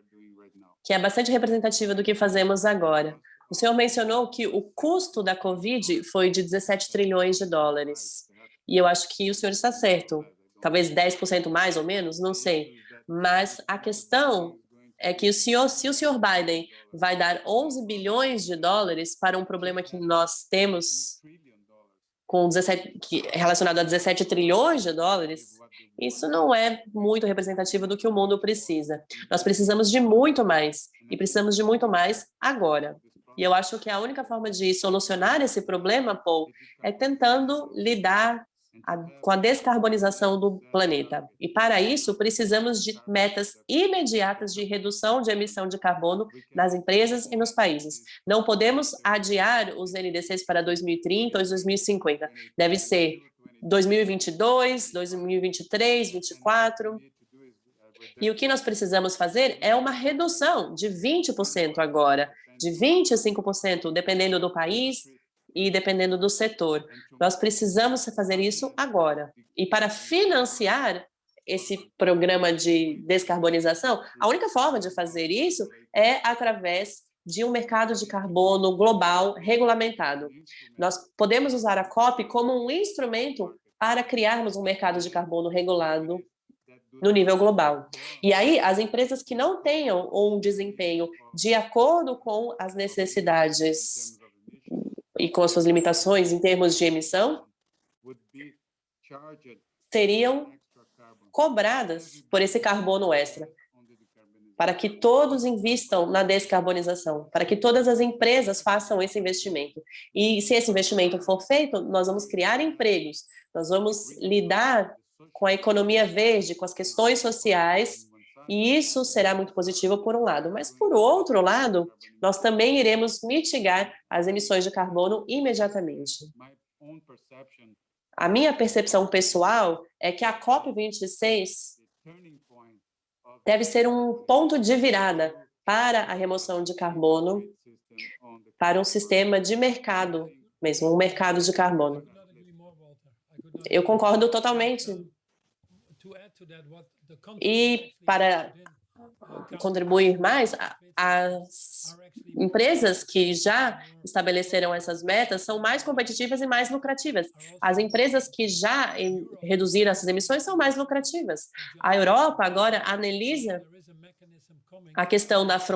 que é bastante representativa do que fazemos agora. O senhor mencionou que o custo da Covid foi de 17 trilhões de dólares. E eu acho que o senhor está certo. Talvez 10% mais ou menos, não sei. Mas a questão é que se o senhor Biden vai dar 11 bilhões de dólares para um problema que nós temos relacionado a 17 trilhões de dólares, isso não é muito representativo do que o mundo precisa. Nós precisamos de muito mais, e precisamos de muito mais agora. E eu acho que a única forma de solucionar esse problema, Paul, é tentando lidar com a descarbonização do planeta. E para isso, precisamos de metas imediatas de redução de emissão de carbono nas empresas e nos países. Não podemos adiar os NDCs para 2030 ou 2050. Deve ser 2022, 2023, 2024. E o que nós precisamos fazer é uma redução de 20% agora, de 25%, dependendo do país e dependendo do setor. Nós precisamos fazer isso agora. E para financiar esse programa de descarbonização, a única forma de fazer isso é através de um mercado de carbono global regulamentado. Nós podemos usar a COP como um instrumento para criarmos um mercado de carbono regulado no nível global. E aí, as empresas que não tenham um desempenho de acordo com as necessidades e com as suas limitações em termos de emissão, seriam cobradas por esse carbono extra, para que todos invistam na descarbonização, para que todas as empresas façam esse investimento. E se esse investimento for feito, nós vamos criar empregos, nós vamos lidar com a economia verde, com as questões sociais, e isso será muito positivo por um lado. Mas, por outro lado, nós também iremos mitigar as emissões de carbono imediatamente. A minha percepção pessoal é que a COP26 deve ser um ponto de virada para a remoção de carbono, para um sistema de mercado mesmo, um mercado de carbono. Eu concordo totalmente. E para contribuir mais, as empresas que já estabeleceram essas metas são mais competitivas e mais lucrativas. As empresas que já reduziram essas emissões são mais lucrativas. A Europa agora analisa a questão das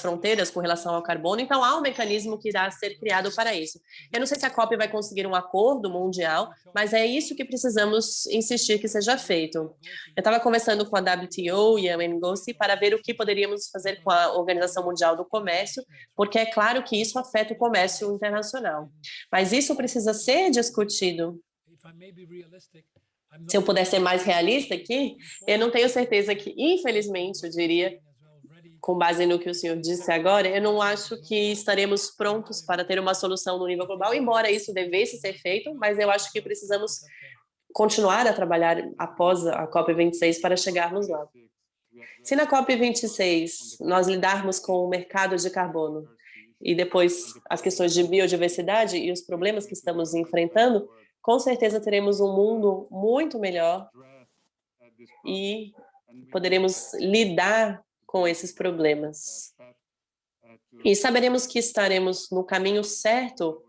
fronteiras com relação ao carbono, então há um mecanismo que irá ser criado para isso. Eu não sei se a COP vai conseguir um acordo mundial, mas é isso que precisamos insistir que seja feito. Eu estava conversando com a WTO e a NGOC para ver o que poderíamos fazer com a Organização Mundial do Comércio, porque é claro que isso afeta o comércio internacional. Mas isso precisa ser discutido. Se eu puder ser mais realista aqui, eu não tenho certeza que, infelizmente, eu diria, com base no que o senhor disse agora, eu não acho que estaremos prontos para ter uma solução no nível global, embora isso devesse ser feito, mas eu acho que precisamos continuar a trabalhar após a COP26 para chegarmos lá. Se na COP26 nós lidarmos com o mercado de carbono e depois as questões de biodiversidade e os problemas que estamos enfrentando, com certeza teremos um mundo muito melhor e poderemos lidar com esses problemas. E saberemos que estaremos no caminho certo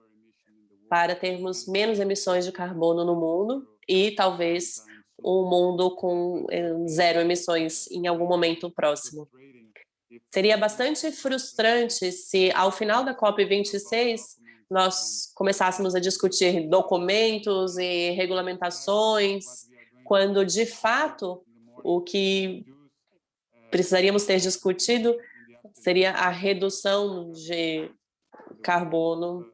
para termos menos emissões de carbono no mundo e talvez um mundo com zero emissões em algum momento próximo. Seria bastante frustrante se, ao final da COP26, nós começássemos a discutir documentos e regulamentações, quando, de fato, o que precisaríamos ter discutido seria a redução de carbono.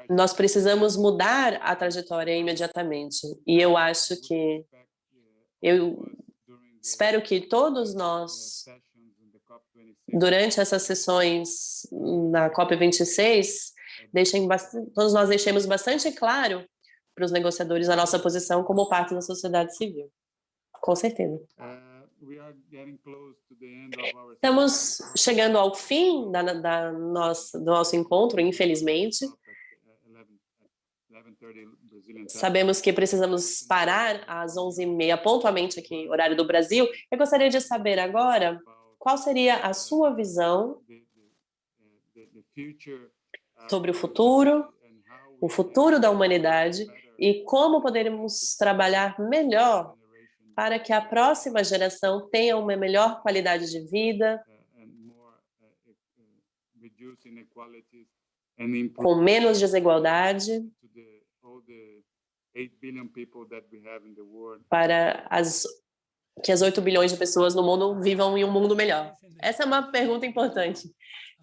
Nós precisamos mudar a trajetória imediatamente. E eu acho que, eu espero que todos nós, durante essas sessões na COP26, todos nós deixemos bastante claro para os negociadores a nossa posição como parte da sociedade civil. Com certeza. Estamos chegando ao fim do nosso encontro, infelizmente. Sabemos que precisamos parar às 11h30, pontualmente aqui, horário do Brasil. Eu gostaria de saber agora qual seria a sua visão sobre o futuro da humanidade e como poderemos trabalhar melhor para que a próxima geração tenha uma melhor qualidade de vida, com menos desigualdade, para que as 8 bilhões de pessoas no mundo vivam em um mundo melhor. Essa é uma pergunta importante.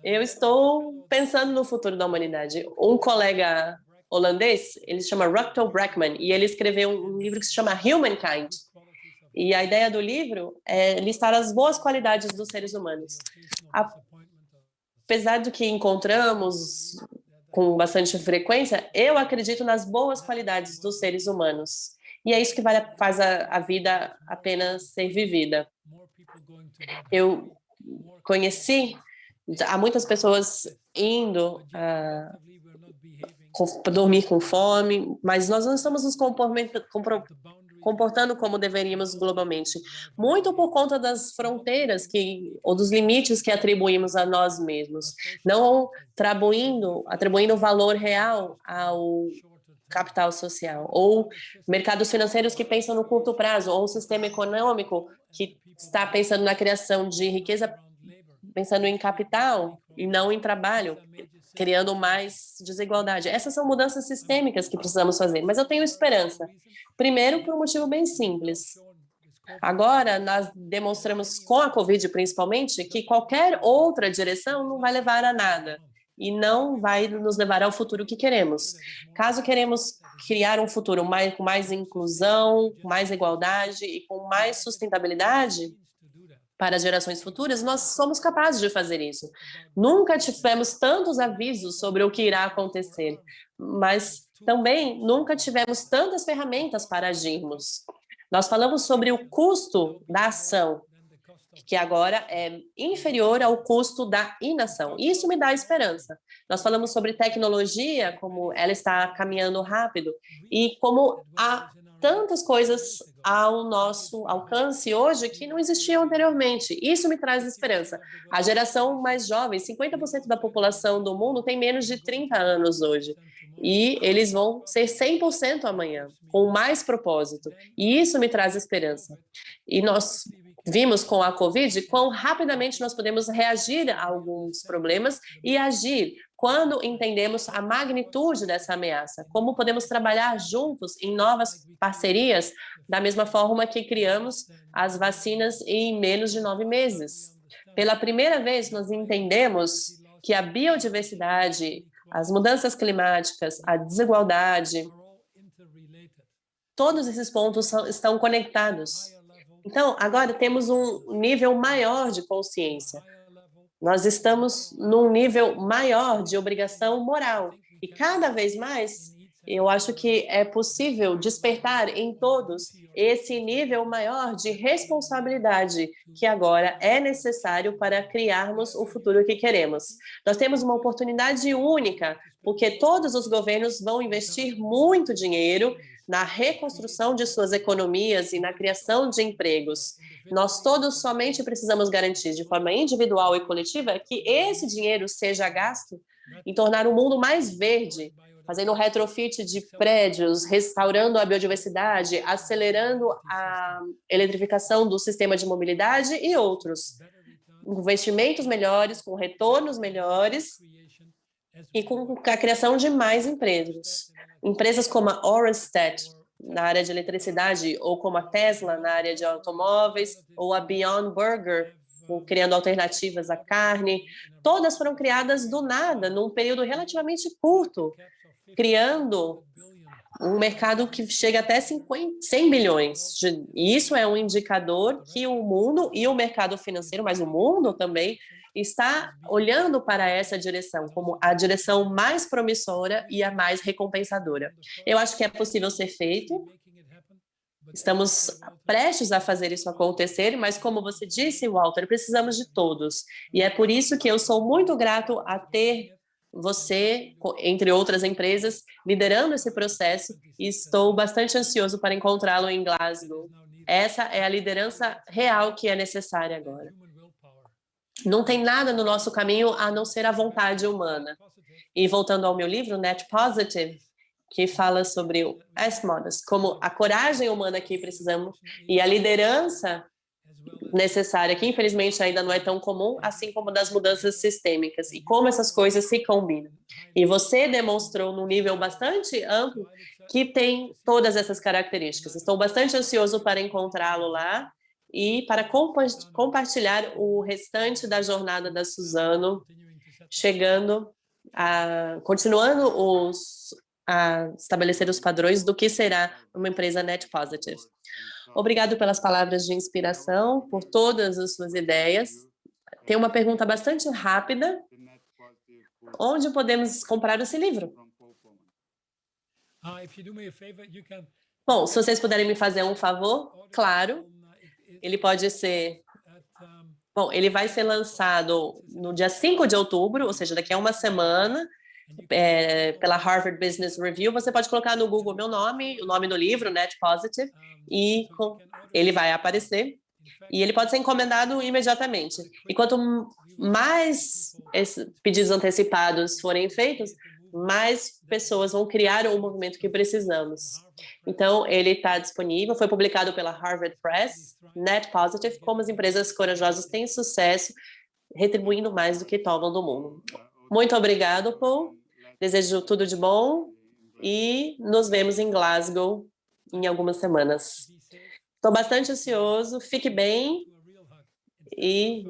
Eu estou pensando no futuro da humanidade. Um colega holandês, ele se chama Rutger Bregman, e ele escreveu um livro que se chama Humankind. E a ideia do livro é listar as boas qualidades dos seres humanos. Apesar do que encontramos com bastante frequência, eu acredito nas boas qualidades dos seres humanos. E é isso que faz a vida apenas ser vivida. Eu conheci há muitas pessoas indo dormir com fome, mas nós não estamos nos comportando como deveríamos globalmente, muito por conta das fronteiras ou dos limites que atribuímos a nós mesmos, não atribuindo valor real ao capital social, ou mercados financeiros que pensam no curto prazo, ou um sistema econômico que está pensando na criação de riqueza, pensando em capital e não em trabalho, criando mais desigualdade. Essas são mudanças sistêmicas que precisamos fazer, mas eu tenho esperança. Primeiro, por um motivo bem simples. Agora, nós demonstramos com a Covid, principalmente, que qualquer outra direção não vai levar a nada e não vai nos levar ao futuro que queremos. Caso queremos criar um futuro com mais inclusão, com mais igualdade e com mais sustentabilidade para as gerações futuras, nós somos capazes de fazer isso. Nunca tivemos tantos avisos sobre o que irá acontecer, mas também nunca tivemos tantas ferramentas para agirmos. Nós falamos sobre o custo da ação, que agora é inferior ao custo da inação. Isso me dá esperança. Nós falamos sobre tecnologia, como ela está caminhando rápido, e como há tantas coisas ao nosso alcance hoje que não existiam anteriormente. Isso me traz esperança. A geração mais jovem, 50% da população do mundo tem menos de 30 anos hoje. E eles vão ser 100% amanhã, com mais propósito. E isso me traz esperança. E nós vimos com a Covid quão rapidamente nós podemos reagir a alguns problemas e agir quando entendemos a magnitude dessa ameaça, como podemos trabalhar juntos em novas parcerias, da mesma forma que criamos as vacinas em menos de 9 meses. Pela primeira vez, nós entendemos que a biodiversidade, as mudanças climáticas, a desigualdade, todos esses pontos estão conectados. Então, agora temos um nível maior de consciência. Nós estamos num nível maior de obrigação moral. E cada vez mais, eu acho que é possível despertar em todos esse nível maior de responsabilidade que agora é necessário para criarmos o futuro que queremos. Nós temos uma oportunidade única, porque todos os governos vão investir muito dinheiro na reconstrução de suas economias e na criação de empregos. Nós todos somente precisamos garantir de forma individual e coletiva que esse dinheiro seja gasto em tornar o mundo mais verde, fazendo retrofit de prédios, restaurando a biodiversidade, acelerando a eletrificação do sistema de mobilidade e outros. Investimentos melhores, com retornos melhores e com a criação de mais empregos. Empresas como a Orsted, na área de eletricidade, ou como a Tesla, na área de automóveis, ou a Beyond Burger, criando alternativas à carne, todas foram criadas do nada, num período relativamente curto, criando um mercado que chega até 100 bilhões. E isso é um indicador que o mundo e o mercado financeiro, mas o mundo também, está olhando para essa direção como a direção mais promissora e a mais recompensadora. Eu acho que é possível ser feito. Estamos prestes a fazer isso acontecer, mas como você disse, Walter, precisamos de todos. E é por isso que eu sou muito grato a ter você, entre outras empresas, liderando esse processo e estou bastante ansioso para encontrá-lo em Glasgow. Essa é a liderança real que é necessária agora. Não tem nada no nosso caminho a não ser a vontade humana. E voltando ao meu livro, Net Positive, que fala sobre o S-Modus, como a coragem humana que precisamos e a liderança necessária, que infelizmente ainda não é tão comum, assim como das mudanças sistêmicas e como essas coisas se combinam. E você demonstrou num nível bastante amplo que tem todas essas características. Estou bastante ansioso para encontrá-lo lá e para compartilhar o restante da jornada da Suzano, continuando a estabelecer os padrões do que será uma empresa Net Positive. Obrigado pelas palavras de inspiração, por todas as suas ideias. Tem uma pergunta bastante rápida. Onde podemos comprar esse livro? Bom, se vocês puderem me fazer um favor, claro. Ele pode ser... Bom, ele vai ser lançado no dia 5 de outubro, ou seja, daqui a uma semana, pela Harvard Business Review, você pode colocar no Google meu nome, o nome do livro, Net Positive, e ele vai aparecer. E ele pode ser encomendado imediatamente. E quanto mais pedidos antecipados forem feitos, mais pessoas vão criar o movimento que precisamos. Então, ele está disponível, foi publicado pela Harvard Press, Net Positive, como as empresas corajosas têm sucesso, retribuindo mais do que tomam do mundo. Muito obrigado, Paul. Desejo tudo de bom e nos vemos em Glasgow em algumas semanas. Estou bastante ansioso, fique bem e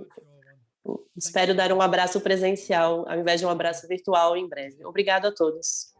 espero dar um abraço presencial ao invés de um abraço virtual em breve. Obrigado a todos.